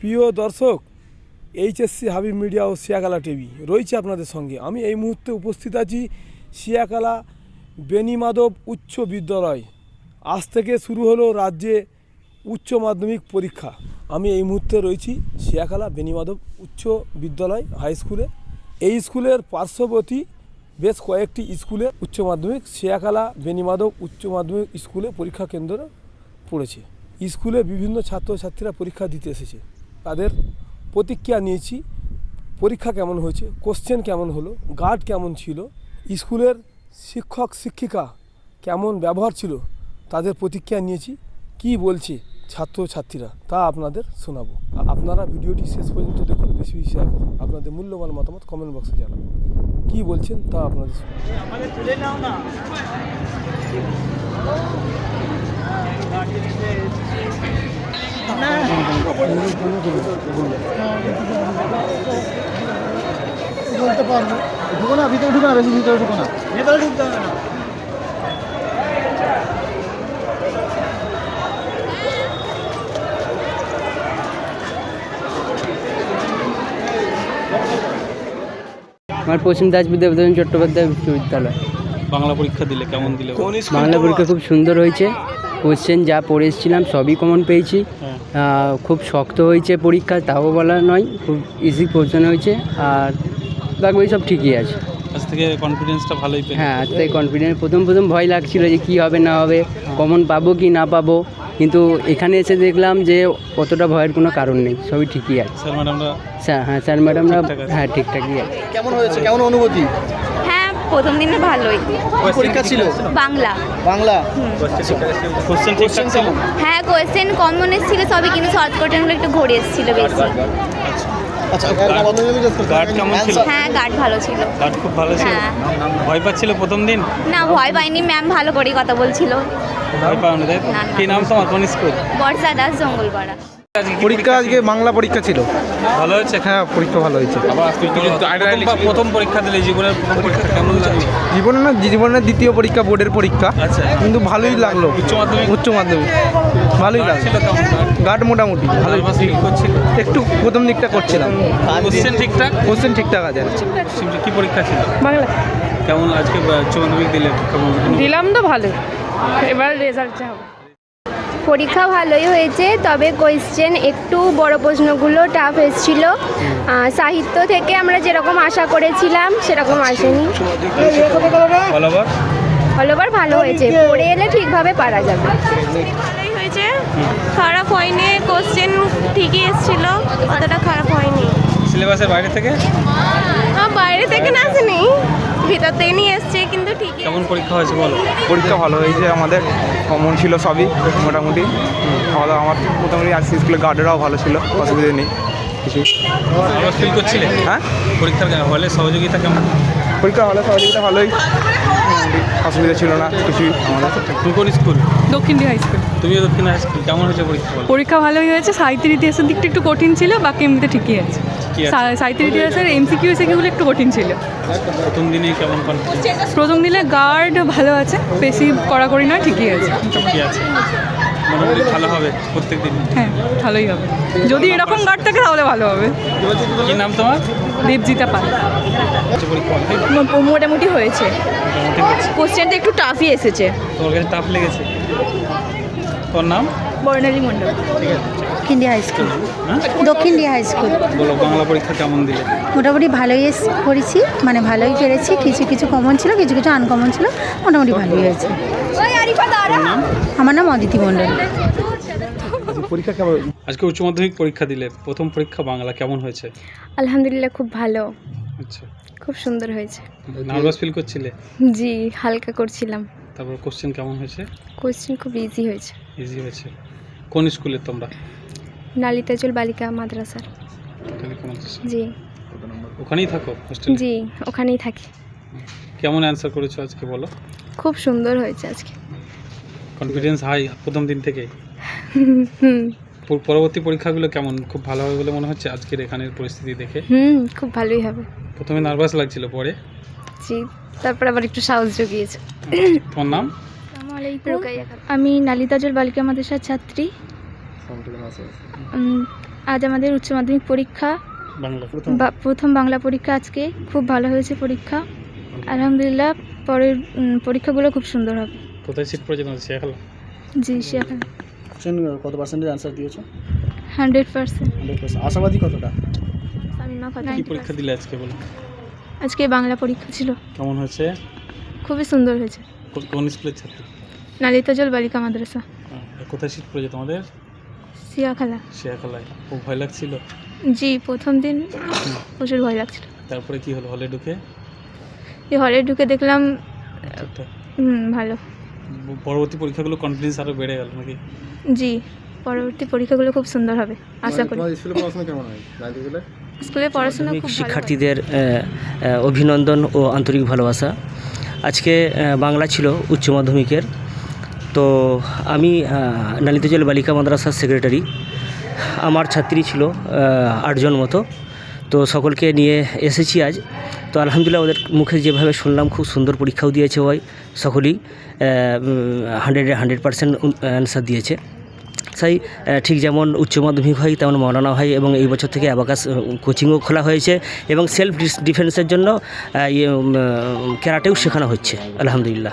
প্রিয় দর্শক, HSC Habib media ও Shiakhala TV রয়েছে আপনাদের সঙ্গে। আমি এই মুহূর্তে উপস্থিত আছি শিয়াখালা বেণীমাধব উচ্চ বিদ্যালয়। আজ থেকে শুরু হলো রাজ্যে উচ্চ মাধ্যমিক পরীক্ষা। আমি এই মুহূর্তে রয়েছি শিয়াখালা বেণীমাধব উচ্চ বিদ্যালয় হাই স্কুলে। এই স্কুলের পার্শ্ববর্তী বেশ কয়েকটি স্কুলে উচ্চ মাধ্যমিক শিয়াখালা বেণীমাধব উচ্চ মাধ্যমিক স্কুলে পরীক্ষা কেন্দ্র পড়েছে। স্কুলে বিভিন্ন ছাত্রছাত্রীরা পরীক্ষা দিতে এসেছে, তাদের প্রতিক্রিয়া নিয়েছি। পরীক্ষা কেমন হয়েছে, কোশ্চেন কেমন হলো, গার্ড কেমন ছিল, স্কুলের শিক্ষক শিক্ষিকা কেমন ব্যবহার ছিল, তাদের প্রতিক্রিয়া নিয়েছি। কি বলছে ছাত্রছাত্রীরা তা আপনাদের শোনাবো। আপনারা ভিডিওটি শেষ পর্যন্ত দেখুন, বেশি বেশি শেয়ার করুন, আপনাদের মূল্যবান মতামত কমেন্ট বক্সে জানাবেন। কি বলছেন তা আপনাদের বলতে পারবো। ঢুকো না, ভিতরে ঢুকো না, বেশি ভিতরে ঢুকো না, ভিতরে ঢুকতে হবে না। আমার পশ্চিম দাসপুর দেবদান চট্টোপাধ্যায় বিশ্ববিদ্যালয়। বাংলা পরীক্ষা দিলে কেমন দিলে? বাংলা পরীক্ষা খুব সুন্দর হয়েছে। কোশ্চেন যা পড়ে এসেছিলাম সবই কমন পেয়েছি। খুব শক্ত হয়েছে পরীক্ষা, তাও বলা নয়, খুব ইজি কোশ্চেন হয়েছে। আর বাকি সব ঠিকই আছে। আজ থেকে কনফিডেন্সটা ভালোই পেলে? হ্যাঁ, আজ থেকে কনফিডেন্স। প্রথম ভয় লাগছিল যে কী হবে না হবে, কমন পাবো কি না পাবো, কিন্তু এখানে এসে দেখলাম যে অতটা ভয়ের কোনো কারণ নেই, সবই ঠিকই আছে। স্যার ম্যাডামরা? স্যার ম্যাডামরা হ্যাঁ ঠিকঠাকই আছে। কেমন হয়েছে, কেমন অনুভূতি? হ্যাঁ, প্রথম দিনে ভালোই। পরীক্ষা ছিল বাংলা। বাংলা কোশ্চেন ঠিকঠাক ছিল? হ্যাঁ, কোয়েশ্চেন কমন এসেছিল সবই, কিন্তু শর্ট কোয়েশ্চেনগুলো একটু ঘুরে এসেছিল বেশি। আচ্ছা, গার্ড কেমন ছিল? হ্যাঁ, গার্ড ভালো ছিল। গার্ড খুব ভালো ছিল? হ্যাঁ। ভয় পাচ্ছিল প্রথম দিন? না, ভয় পাইনি, ম্যাম ভালো করেই কথা বলছিল। ভয় পাওনি তাই তো? না, না। কি নাম তোমার, কোন স্কুল? বর্ষা দাস, জঙ্গলপাড়া। পরীক্ষা আজকে বাংলা পরীক্ষা ছিল। ভালো হয়েছে? হ্যাঁ, পরীক্ষা ভালো হয়েছে। প্রথম পরীক্ষা দিলে, জীবনের প্রথম পরীক্ষা কেমন লাগলো? জীবনের দ্বিতীয় পরীক্ষা, বোর্ডের পরীক্ষা। আচ্ছা, কিন্তু ভালোই লাগলো। উচ্চ মাধ্যমিক ভালোই লাগলো। ছিল কেমন? গার্ড মোটামুটি ভালোই ফিল করছিল? একটু প্রথম দিকটা করছিলাম। কোশ্চেন ঠিকঠাক? কোশ্চেন ঠিকঠাক আছে। কি পরীক্ষা ছিল? বাংলা কেমন আজকে উচ্চ মাধ্যমিক দিলে কেমন? দিলাম তো ভালো, এবার রেজাল্ট যা হবে। পরীক্ষা ভালোই হয়েছে, তবে কোয়েশ্চেন একটু বড় প্রশ্নগুলো টাফ এসেছিল। সাহিত্য থেকে আমরা যেরকম আশা করেছিলাম সেরকম আসেনি। অলওভার ভালো হয়েছে, পড়ে এলে ঠিকভাবে পারা যাবে। ভালোই হয়েছে, খারাপ হয়নি। কোশ্চেন ঠিকই এসেছিল, অতটা খারাপ হয়নি। সিলেবাসের বাইরে থেকে? বাইরে থেকে না আসেনি, ভিতর থেকে নিয়ে এসছে, কিন্তু ঠিকই। কেমন পরীক্ষা হয়েছে বলো? পরীক্ষা ভালো হয়েছে, আমাদের কমন ছিল সবই মোটামুটি। খাওয়া আমার মোটামুটি আর স্কুলে গার্ডেরাও ভালো ছিল, অসুবিধা নেই কিছু। আবার ফিল করছিলে? হ্যাঁ, পরীক্ষার হলে সহযোগিতা কেমন? পরীক্ষা হলে সহযোগিতা ভালোই, অসুবিধা ছিল না কিছুই আমাদের। তুমি কোন স্কুল? Dakshindi high school. তুমিও দক্ষিণ হাই স্কুল। কেমন হয়েছে পরীক্ষা বলো? পরীক্ষা ভালোই হয়েছে। সাহিত্যের ইতিহাসের দিকটা একটু কঠিন ছিল, বাকি এমনিতে ঠিকই আছে। সাহিত্যের ইতিহাসের MCQ এসএকিউগুলো একটু কঠিন ছিল। প্রথম দিনেই কেমন কনফিডেন্স? প্রথম দিনে গার্ড ভালো আছে, বেশি কড়াকড়ি নয়, ঠিকই আছে। ঠিকই আছে, মোটামুটি ভালো হবে প্রত্যেক দিন। হ্যাঁ, ভালোই হবে, যদি এরকম গার্ড থাকে তাহলে ভালো হবে। কি নাম তোমার? দেবজিতা পাল। পরীক্ষা মোটামুটি হয়েছে, কোশ্চেনটা একটু টাফই এসেছে। তোমার কাছে টাফ লেগেছে? তোর নাম? Barnali Mondal, Dakshindi high school. Dakshindi high school. বলো, বাংলা পরীক্ষা কেমন দিলে? মোটামুটি ভালোই করেছি, মানে ভালোই পেরেছি। কিছু কিছু কমন ছিল, কিছু কিছু আনকমন ছিল, মোটামুটি ভালোই হয়েছে। আমার নাম অদিতি মণ্ডল। পরীক্ষা কেমন? আজকে উচ্চ মাধ্যমিক পরীক্ষা দিলে, প্রথম পরীক্ষা বাংলা, কেমন হয়েছে? আলহামদুলিল্লাহ, খুব ভালো, আচ্ছা, খুব সুন্দর হয়েছে। নার্ভাস ফিল করছিলে? জি, হালকা করছিলাম। তারপর কোশ্চেন কেমন হয়েছে? কোশ্চেন খুব ইজি হয়েছে। ইজি হয়েছে। কোন স্কুলে তোমরা? নালিতাজল বালিকা মাদ্রাসার। জি। ওখানেই থাকো হোস্টেলে? জি, ওখানেই থাকি। কেমন অ্যান্সার করেছো আজকে বলো? খুব সুন্দর হয়েছে আজকে। কনফিডেন্স হাই প্রথম দিন থেকে? পরবর্তী পরীক্ষাগুলো কেমন? খুব ভালো হবে বলে মনে হচ্ছে আজকের এখানের পরিস্থিতি দেখে? খুব ভালোই হবে। প্রথমে নার্ভাস লাগছিল, পরে? জি, তারপর আবার একটু সাহস জুগিয়েছে। তোমার নাম? আমি নালিতাজল বালিকা মাদ্রাসার ছাত্রী। আজ আমাদের উচ্চ মাধ্যমিক পরীক্ষা, প্রথম বাংলা পরীক্ষা আজকে। খুব ভালো হয়েছে পরীক্ষা, আলহামদুলিল্লাহ। পরের পরীক্ষাগুলো খুব সুন্দর হবে। কোথায় সিট পড়েছে তোমাদের শিয়াখালা? জি, শিয়াখালা। কত পার্সেন্টেজ আনসার দিয়েছো? 100%। 100%। আশাবাদী কতটা? কি পরীক্ষা দিলে আজকে বলো? আজকে বাংলা পরীক্ষা ছিল। কেমন হয়েছে? খুবই সুন্দর হয়েছে। কোন স্কুলের ছাত্র? নালিতাজল বালিকা মাদ্রাসা, কোথায় সিট পড়েছে তোমাদের? শিয়াখালা। শিয়াখালায়। খুব ভয় লাগছিল? জি, প্রথম দিন প্রচুর ভয় লাগছিল। তারপরে কি হলো হলে ঢুকে? এই হলে ঢুকে দেখলাম ঠিকঠাক। ভালো। পরবর্তী পরীক্ষাগুলো কনফিডেন্স আরও বেড়ে গেল নাকি? জি, পরবর্তী পরীক্ষাগুলো খুব সুন্দর হবে আশা করি। স্কুলে পড়াশোনা কেমন হয়? স্কুলে পড়াশোনা খুব ভালো। শিক্ষার্থীদের অভিনন্দন ও আন্তরিক ভালোবাসা। আজকে বাংলা ছিল উচ্চ মাধ্যমিকের। তো আমি নালিতাজল বালিকা মাদ্রাসার সেক্রেটারি। আমার ছাত্রী ছিল 8 জন মতো। তো সকলকে নিয়ে এসেছি আজ। তো আলহামদুলিল্লাহ ওদের মুখে যেভাবে শুনলাম খুব সুন্দর পরীক্ষাও দিয়েছে ওই সকলেই 100% অ্যান্সার দিয়েছে। তাই ঠিক যেমন উচ্চ মাধ্যমিক হয় তেমন মৌলানা হয়, এবং এই বছর থেকে অ্যাবাকাস কোচিংও খোলা হয়েছে, এবং সেলফ ডিফেন্সের জন্য ক্যারাটেও শেখানো হচ্ছে আলহামদুলিল্লাহ।